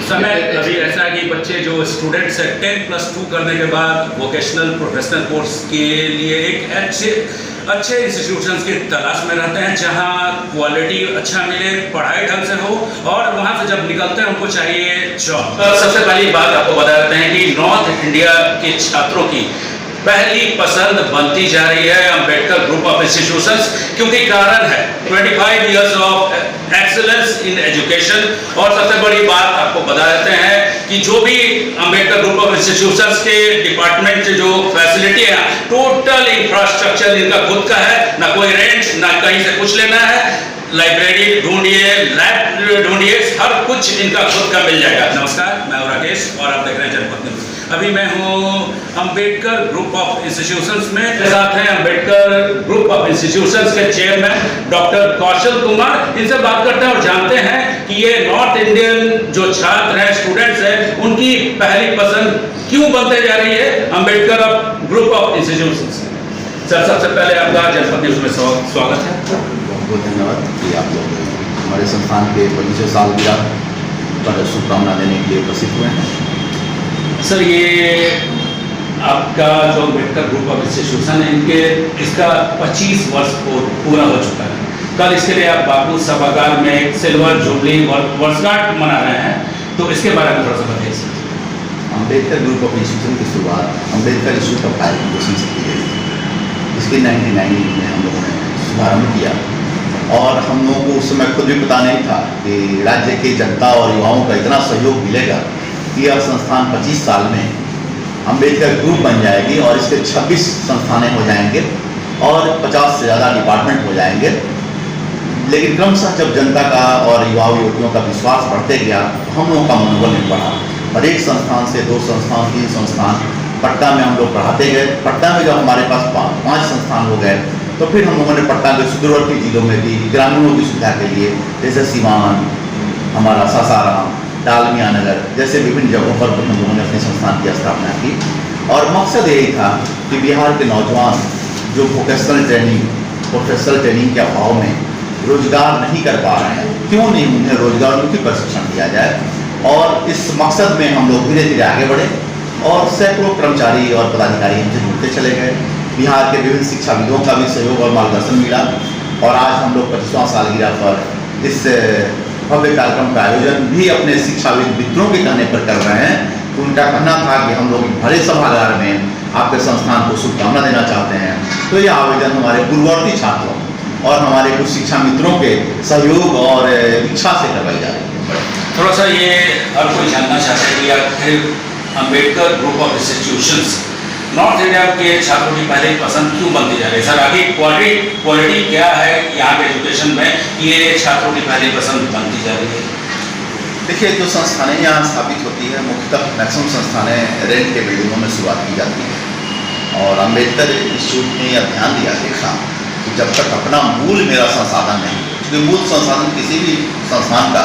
समय अभी ऐसा है कि बच्चे जो स्टूडेंट्स हैं 10+2 करने के बाद वोकेशनल प्रोफेशनल कोर्स के लिए एक अच्छे इंस्टीट्यूशंस की तलाश में रहते हैं जहां क्वालिटी अच्छा मिले, पढ़ाई ढंग से हो, और वहां से जब निकलते हैं उनको चाहिए जॉब। सबसे पहली बात आपको बता देते हैं कि नॉर्थ इंडिया के छात्रों की पहली पसंद बनती जा रही है अंबेडकर ग्रुप ऑफ इंस्टीट्यूशंस, क्योंकि कारण है 25 years of excellence in education. और सबसे बड़ी बात आपको बता देते हैं कि जो भी अंबेडकर ग्रुप ऑफ इंस्टीट्यूशंस के डिपार्टमेंट जो फैसिलिटी है, टोटल इंफ्रास्ट्रक्चर इनका खुद का है, ना कोई रेंट, ना कहीं से कुछ लेना है। लाइब्रेरी ढूंढिए, लैब ढूंढिए, हर कुछ इनका खुद का मिल जाएगा। नमस्कार, मैं हूं राकेश और आप देख रहे हैं जनपद न्यूज। अभी मैं हूं अंबेडकर ग्रुप ऑफ इंस्टीट्यूशंस में, मेरे साथ हैं अंबेडकर ग्रुप ऑफ इंस्टीट्यूशंस के चेयरमैन डॉक्टर कौशल कुमार। इनसे बात करते हैं और जानते हैं कि ये नॉर्थ इंडियन जो छात्र हैं, स्टूडेंट्स हैं, उनकी पहली पसंद क्यों बनते जा रही है Ambedkar group of institutions. Sir, सबसे पहले आपका जनपद न्यूज में स्वागत है। बहुत बहुत धन्यवाद कि आप लोग हमारे संस्थान के 25 सालगिरह पर शुभकामना देने के लिए उपस्थित हुए हैं। सर, ये आपका जो अंबेडकर ग्रुप ऑफ इंस्टीट्यूशन है, इनके इसका 25 वर्ष पूरा हो चुका है। कल इसके लिए आप बापू सभागार में एक सिल्वर जुबली वर्षगांठ मना रहे हैं, तो इसके बारे में थोड़ा सा बताइए sir. Ambedkar group of institution की शुरुआत Ambedkar institute of higher education से की गई थी। इसके 1990 में हम लोगों ने शुभारंभ किया और हम लोगों को उस समय खुद भी पता नहीं था कि राज्य की जनता और युवाओं का इतना सहयोग मिलेगा कि यह संस्थान 25 साल में अंबेडकर ग्रुप बन जाएगी और इसके 26 संस्थानें हो जाएंगे और 50 से ज़्यादा डिपार्टमेंट हो जाएंगे। लेकिन क्रमशः जब जनता का और युवा युवतियों का विश्वास बढ़ते गया तो हम लोगों का मनोबल नहीं बढ़ा और एक संस्थान से 2 संस्थान 3 संस्थान पटना में हम लोग पढ़ाते गए। पटना में जब हमारे पास 5 संस्थान हो गए तो फिर हम लोगों ने पटना के सुदूरवर्ती जिलों में भी ग्रामीणों की सुविधा के लिए, जैसे सीवान, हमारा सासाराम, डालमिया नगर जैसे विभिन्न जगहों पर हम लोगों ने अपने संस्थान की स्थापना की। और मकसद यही था कि बिहार के नौजवान जो वोकेशनल ट्रेनिंग, प्रोफेशनल ट्रेनिंग के अभाव में रोजगार नहीं कर पा रहे हैं, क्यों नहीं उन्हें रोजगारोन्मुखी प्रशिक्षण दिया जाए। और इस मकसद में हम लोग धीरे धीरे आगे बढ़े और सैकड़ों कर्मचारी और पदाधिकारी हमसे जुड़ते चले गए। बिहार के विभिन्न शिक्षाविदों का भी सहयोग और मार्गदर्शन मिला और आज हम लोग 25वां सालगिरह पर इस भव्य कार्यक्रम का आयोजन भी अपने शिक्षाविद मित्रों के कहने पर कर रहे हैं। उनका कहना था कि हम लोग भरे सभागार में आपके संस्थान को शुभकामना देना चाहते हैं। तो यह आयोजन हमारे पूर्ववर्ती छात्रों और हमारे कुछ शिक्षा मित्रों के सहयोग और इच्छा से करवाई जा रही है। थोड़ा सा ये हर कोई जानना चाहते हैं कि आखिर Ambedkar group of institutions north India के छात्रों की पहले पसंद क्यों बनती जा रही है? सर, आगे क्वालिटी क्या है यहाँ के एजुकेशन में कि ये छात्रों की पहली पसंद बनती जा रही है? देखिए, जो संस्थानें यहाँ स्थापित होती है, मुख्यतः मैक्सिमम संस्थानें रेंट के बिल्डिंगों में शुरुआत की जाती है और अंबेडकर इंस्टीट्यूट ने यह ध्यान दिया देखा कि जब तक अपना मूल मेरा संसाधन नहीं, क्योंकि मूल संसाधन किसी भी संस्थान का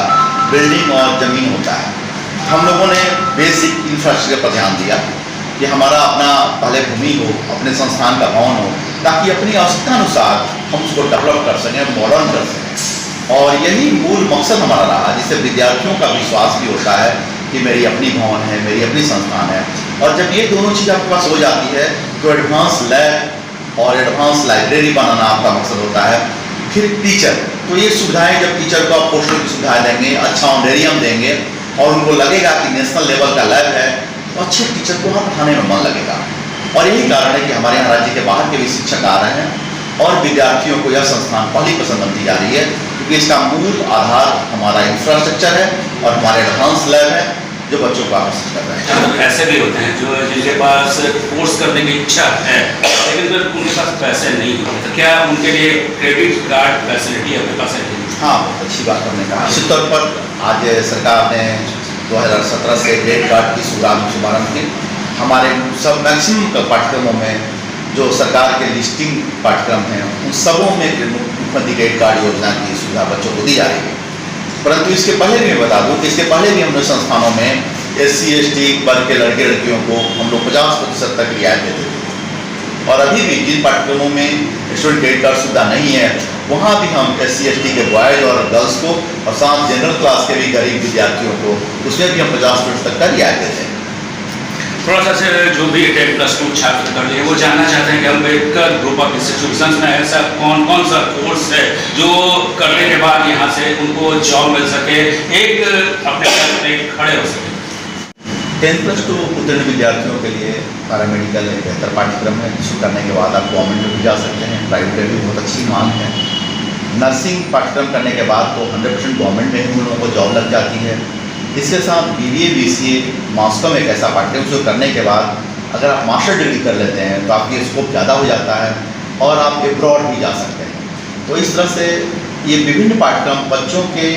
बिल्डिंग और ज़मीन होता है। हम लोगों ने बेसिक इंफ्रास्ट्रक्चर पर ध्यान दिया कि हमारा अपना पहले भूमि हो, अपने संस्थान का भवन हो, ताकि अपनी आवश्यकता अनुसार हम उसको डेवलप कर सकें, मॉडर्न कर सकें। और यही मूल मकसद हमारा रहा, जिससे विद्यार्थियों का विश्वास भी होता है कि मेरी अपनी भवन है, मेरी अपनी संस्थान है। और जब ये दोनों चीज़ आपके पास हो जाती है तो एडवांस लैब और एडवांस लाइब्रेरी बनाना आपका मकसद होता है। फिर टीचर, तो ये सुविधाएँ जब टीचर को आप पोस्टल की सुविधाएँ देंगे, अच्छा ऑनरेरियम देंगे और उनको लगेगा कि नेशनल लेवल का लैब है, तो अच्छे टीचर को वहाँ पढ़ाने में मन लगेगा। और यही कारण है कि हमारे यहाँ राज्य के बाहर के भी शिक्षक आ रहे हैं और विद्यार्थियों को यह संस्थान पहली पसंद बनती जा रही है, क्योंकि इसका मूल आधार हमारा इंफ्रास्ट्रक्चर है और हमारे एडवांस लैब है जो बच्चों को आकर्षित कर रहे हैं। तो ऐसे भी होते हैं जो जिनके पास कोर्स करने की इच्छा है लेकिन फिर उनके पास पैसे नहीं होते, तो क्या उनके लिए क्रेडिट कार्ड फैसिलिटी आपके पास है? हाँ, बहुत अच्छी बात हमने कहा। निश्चित तौर पर आज सरकार ने 2017 से क्रेडिट कार्ड की शुभारंभ की। हमारे सब मैक्सिमम पाठ्यक्रमों में जो सरकार के लिस्टिंग पाठ्यक्रम हैं उन सबों में मुख्यमंत्री क्रेडिट कार्ड योजना की सुविधा बच्चों को दी जा रही है। परंतु इसके पहले भी मैं बता दूं कि इसके पहले भी हमने संस्थानों में SC ST वर्ग के लड़के लड़कियों को हम लोग 50% तक रियायत देते थे। और अभी भी जिन पाठ्यक्रमों में स्टूडेंट क्रेडिट कार्ड सुविधा नहीं है वहाँ भी हम SC/ST के बॉयज़ और गर्ल्स को और साथ जनरल क्लास के भी गरीब विद्यार्थियों को उसमें भी हम 50% तक का रियायत देते हैं। थोड़ा सा से जो भी 10+2 छात्र कर लिए वो जानना चाहते हैं कि अम्बेडकर ग्रुप ऑफ इंस्टीट्यूशंस में ऐसा कौन कौन सा कोर्स है जो करने के बाद यहाँ से उनको जॉब मिल सके, एक अपने पैर पे खड़े हो सके। 10+2 उत्तीर्ण विद्यार्थियों के लिए पैरामेडिकल एक बेहतर पाठ्यक्रम है, जिसको करने के बाद आप गवर्नमेंट में भी जा सकते हैं, प्राइवेट में भी बहुत अच्छी मांग है। नर्सिंग पाठ्यक्रम करने के बाद तो 100% गवर्नमेंट में ही उन लोगों को जॉब लग जाती है। इसके साथ BBA BCA मास्टर में एक ऐसा पाठ्यक्रम जो करने के बाद अगर आप मास्टर डिग्री कर लेते हैं तो आपकी स्कोप ज़्यादा हो जाता है और आप एब्रॉड भी जा सकते हैं। तो इस तरह से ये विभिन्न पाठ्यक्रम बच्चों के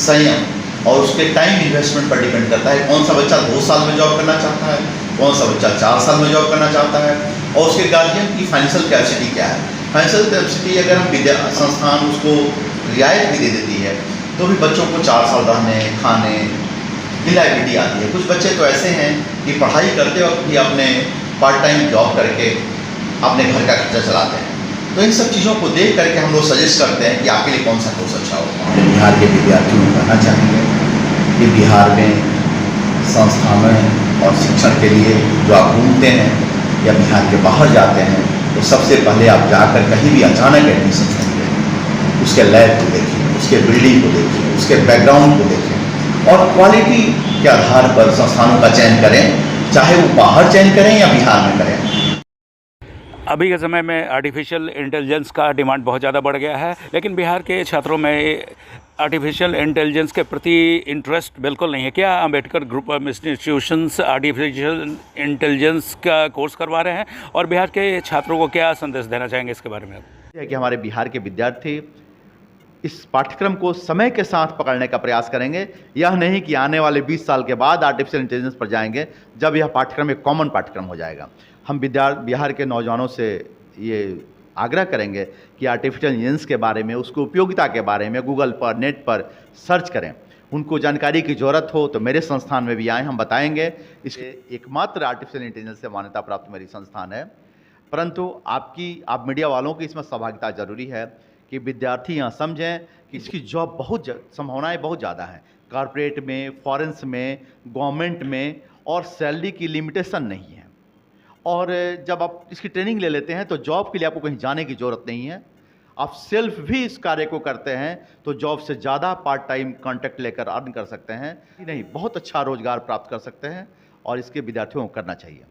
संयम और उसके टाइम इन्वेस्टमेंट पर डिपेंड करता है। कौन सा बच्चा 2 साल में जॉब करना चाहता है, कौन सा बच्चा 4 साल में जॉब करना चाहता है, और उसके गार्जियन की फाइनेंशियल कैपेसिटी क्या है। फाइनेंशियल कैपेसिटी अगर हम संस्थान उसको रियायत भी दे देती है तो भी बच्चों को 4 साल रहने खाने की लाइबिलिटी आती है। कुछ बच्चे तो ऐसे हैं कि पढ़ाई करते वक्त भी अपने पार्ट टाइम जॉब करके अपने घर का खर्चा चलाते हैं। तो इन सब चीज़ों को देख करके हम लोग सजेस्ट करते हैं कि आपके लिए कौन सा कोर्स अच्छा हो। बिहार के विद्यार्थियों को कहना चाहेंगे कि बिहार में संस्थानों और शिक्षण के लिए जो आप घूमते हैं या बिहार के बाहर जाते हैं तो सबसे पहले आप जाकर कहीं भी अचानक एडमिशन करेंगे, उसके लैब को देखिए, उसके बिल्डिंग को देखिए, उसके बैकग्राउंड को देखिए और क्वालिटी के आधार पर संस्थानों का चयन करें, चाहे वो बाहर चयन करें या बिहार में करें। अभी के समय में आर्टिफिशियल इंटेलिजेंस का डिमांड बहुत ज़्यादा बढ़ गया है, लेकिन बिहार के छात्रों में आर्टिफिशियल इंटेलिजेंस के प्रति इंटरेस्ट बिल्कुल नहीं है। क्या Ambedkar group of institutions artificial intelligence का कोर्स करवा रहे हैं और बिहार के छात्रों को क्या संदेश देना चाहेंगे इसके बारे में? है कि हमारे बिहार के विद्यार्थी इस पाठ्यक्रम को समय के साथ पकड़ने का प्रयास करेंगे। यह नहीं कि आने वाले 20 साल के बाद आर्टिफिशियल इंटेलिजेंस पर जाएंगे, जब यह पाठ्यक्रम एक कॉमन पाठ्यक्रम हो जाएगा। हम बिहार के नौजवानों से ये आग्रह करेंगे कि आर्टिफिशियल इंटेलिजेंस के बारे में, उसकी उपयोगिता के बारे में गूगल पर, नेट पर सर्च करें। उनको जानकारी की ज़रूरत हो तो मेरे संस्थान में भी आएँ, हम बताएंगे। इसके एकमात्र आर्टिफिशियल इंटेलिजेंस से मान्यता प्राप्त मेरी संस्थान है, परंतु आप मीडिया वालों की इसमें सहभागिता जरूरी है कि विद्यार्थी यहाँ समझें कि इसकी जॉब संभावनाएं बहुत ज़्यादा हैं। कॉरपोरेट में, फॉरेंस में, गवर्नमेंट में, और सैलरी की लिमिटेशन नहीं है। और जब आप इसकी ट्रेनिंग ले लेते हैं तो जॉब के लिए आपको कहीं जाने की ज़रूरत नहीं है। आप सेल्फ भी इस कार्य को करते हैं तो जॉब से ज़्यादा पार्ट टाइम कॉन्ट्रैक्ट लेकर अर्न कर सकते हैं। नहीं, बहुत अच्छा रोजगार प्राप्त कर सकते हैं और इसके विद्यार्थियों को करना चाहिए।